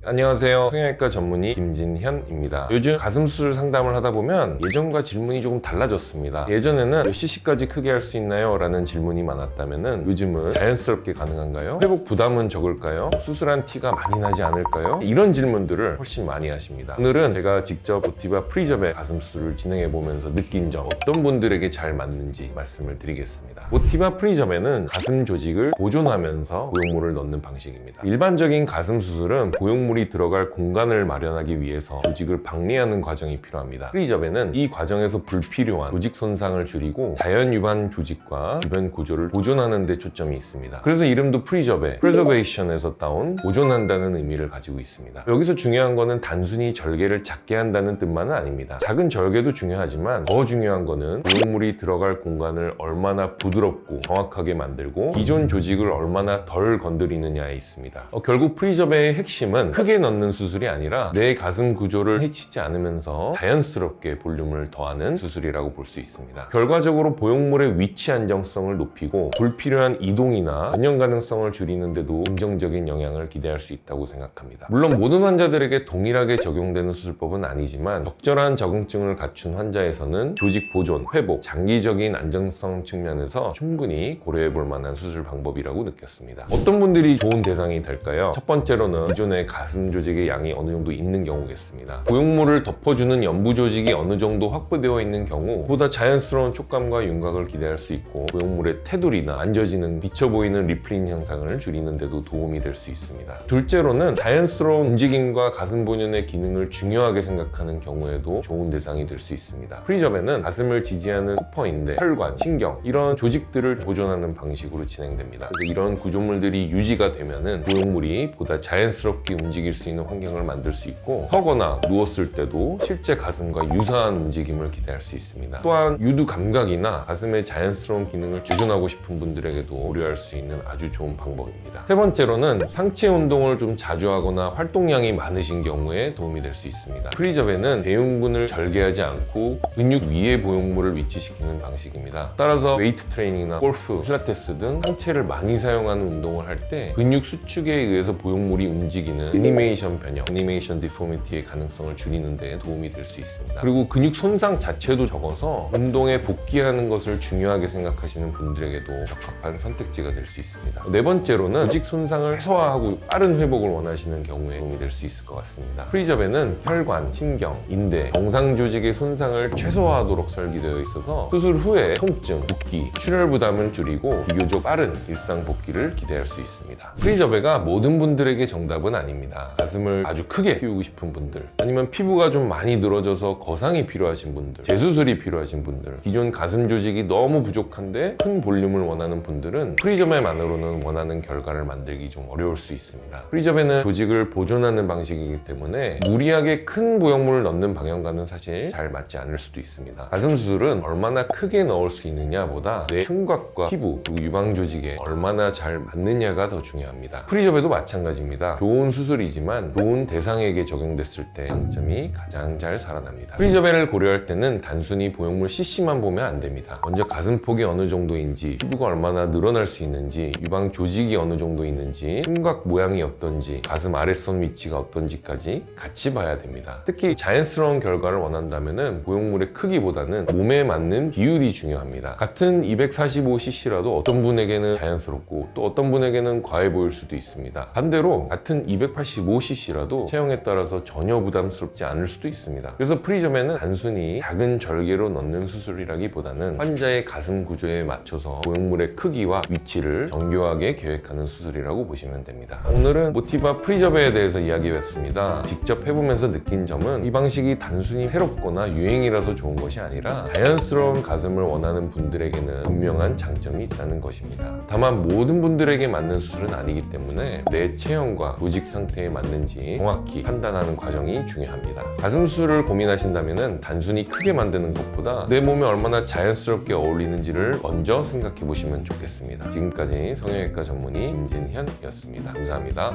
안녕하세요. 성형외과 전문의 김진현입니다. 요즘 가슴 수술 상담을 하다 보면 예전과 질문이 조금 달라졌습니다. 예전에는 몇 cc까지 크게 할 수 있나요? 라는 질문이 많았다면 요즘은 자연스럽게 가능한가요? 회복 부담은 적을까요? 수술한 티가 많이 나지 않을까요? 이런 질문들을 훨씬 많이 하십니다. 오늘은 제가 직접 모티바 프리접의 가슴 수술을 진행해 보면서 느낀 점, 어떤 분들에게 잘 맞는지 말씀을 드리겠습니다. 모티바 프리접에는 가슴 조직을 보존하면서 보형물을 넣는 방식입니다. 일반적인 가슴 수술은 보형물이 들어갈 공간을 마련하기 위해서 조직을 박리하는 과정이 필요합니다. 프리접에는 이 과정에서 불필요한 조직 손상을 줄이고 자연 유반 조직과 주변 구조를 보존하는 데 초점이 있습니다. 그래서 이름도 프리접의 preservation에서 따온 보존한다는 의미를 가지고 있습니다. 여기서 중요한 거는 단순히 절개를 작게 한다는 뜻만은 아닙니다. 작은 절개도 중요하지만 더 중요한 거는 보형물이 들어갈 공간을 얼마나 부드럽고 정확하게 만들고 기존 조직을 얼마나 덜 건드리느냐에 있습니다. 결국 프리접의 핵심은 크게 넣는 수술이 아니라 내 가슴 구조를 해치지 않으면서 자연스럽게 볼륨을 더하는 수술이라고 볼 수 있습니다. 결과적으로 보형물의 위치 안정성을 높이고 불필요한 이동이나 변형 가능성을 줄이는 데도 긍정적인 영향을 기대할 수 있다고 생각합니다. 물론 모든 환자들에게 동일하게 적용되는 수술법은 아니지만 적절한 적응증을 갖춘 환자에서는 조직 보존, 회복, 장기적인 안정성 측면에서 충분히 고려해 볼 만한 수술 방법이라고 느꼈습니다. 어떤 분들이 좋은 대상이 될까요? 첫 번째로는 기존의 가슴 조직의 양이 어느 정도 있는 경우겠습니다. 보형물을 덮어주는 연부 조직이 어느 정도 확보되어 있는 경우 보다 자연스러운 촉감과 윤곽을 기대할 수 있고 보형물의 테두리나 만져지는 비쳐 보이는 리플링 현상을 줄이는 데도 도움이 될 수 있습니다. 둘째로는 자연스러운 움직임과 가슴 본연의 기능을 중요하게 생각하는 경우에도 좋은 대상이 될 수 있습니다. 프리접에는 가슴을 지지하는 코퍼인데 혈관, 신경 이런 조직들을 보존하는 방식으로 진행됩니다. 그래서 이런 구조물들이 유지가 되면은 보형물이 보다 자연스럽게 움직일 수 있는 환경을 만들 수 있고 서거나 누웠을 때도 실제 가슴과 유사한 움직임을 기대할 수 있습니다. 또한 유두 감각이나 가슴의 자연스러운 기능을 보존하고 싶은 분들에게도 고려할 수 있는 아주 좋은 방법입니다. 세 번째로는 상체 운동을 좀 자주 하거나 활동량이 많으신 경우에 도움이 될 수 있습니다. 프리접에는 대흉근을 절개하지 않고 근육 위에 보형물을 위치시키는 방식입니다. 따라서 웨이트 트레이닝이나 골프, 필라테스 등 상체를 많이 사용하는 운동을 할 때 근육 수축에 의해서 보형물이 움직이는 애니메이션 변형, 애니메이션 디포미티의 가능성을 줄이는 데 도움이 될 수 있습니다. 그리고 근육 손상 자체도 적어서 운동에 복귀하는 것을 중요하게 생각하시는 분들에게도 적합한 선택지가 될 수 있습니다. 네 번째로는 조직 손상을 최소화하고 빠른 회복을 원하시는 경우에 도움이 될 수 있을 것 같습니다. 프리접에는 혈관, 신경, 인대, 정상 조직의 손상을 최소화하도록 설계되어 있어서 수술 후에 통증, 붓기, 출혈 부담을 줄이고 비교적 빠른 일상 복귀를 기대할 수 있습니다. 프리접에가 모든 분들에게 정답은 아닙니다. 가슴을 아주 크게 키우고 싶은 분들, 아니면 피부가 좀 많이 늘어져서 거상이 필요하신 분들, 재수술이 필요하신 분들, 기존 가슴 조직이 너무 부족한데 큰 볼륨을 원하는 분들은 프리접에만으로는 원하는 결과를 만들기 좀 어려울 수 있습니다. 프리접에는 조직을 보존하는 방식이기 때문에 무리하게 큰 보형물을 넣는 방향과는 사실 잘 맞지 않을 수도 있습니다. 가슴 수술은 얼마나 크게 넣을 수 있느냐보다 내 흉곽과 피부, 그리고 유방 조직에 얼마나 잘 맞느냐가 더 중요합니다. 프리접에도 마찬가지입니다. 좋은 수술이지만 좋은 대상에게 적용됐을 때 장점이 가장 잘 살아납니다. 프리접에를 고려할 때는 단순히 보형물 cc만 보면 안 됩니다. 먼저 가슴폭이 어느 정도인지, 피부가 얼마나 늘어날 수 있는지, 유방 조직이 어느 정도 있는지, 흉곽 모양이 어떤지, 가슴 아랫선 위치가 어떤지까지 같이 봐야 됩니다. 특히 자연스러운 결과를 원한다면 보형물의 크기보다는 몸에 맞는 비율이 중요합니다. 같은 245cc라도 어떤 분에게는 자연스럽고 또 어떤 분에게는 과해 보일 수도 있습니다. 반대로 같은 285cc라도 체형에 따라서 전혀 부담스럽지 않을 수도 있습니다. 그래서 프리접에는 단순히 작은 절개로 넣는 수술이라기보다는 환자의 가슴 구조에 맞춰서 보형물의 크기와 위치를 정교하게 계획하는 수술이라고 보시면 됩니다. 오늘은 모티바 프리접에 대해서 이야기했습니다. 직접 해보면서 느낀 점은 이 방식이 단순히 새롭거나 유행이라서 좋은 것이 아니라 자연스러운 가슴을 원하는 분들에게는 분명한 장점이 있다는 것입니다. 다만 모든 분들에게 맞는 수술은 아니기 때문에 내 체형과 조직 상태에 맞는지 정확히 판단하는 과정이 중요합니다. 가슴 수술을 고민하신다면 단순히 크게 만드는 것보다 내 몸에 얼마나 자연스럽게 어울리는지를 먼저 생각해 보시면 좋겠습니다. 지금까지 성형외과 전문의 김진현이었습니다. 감사합니다.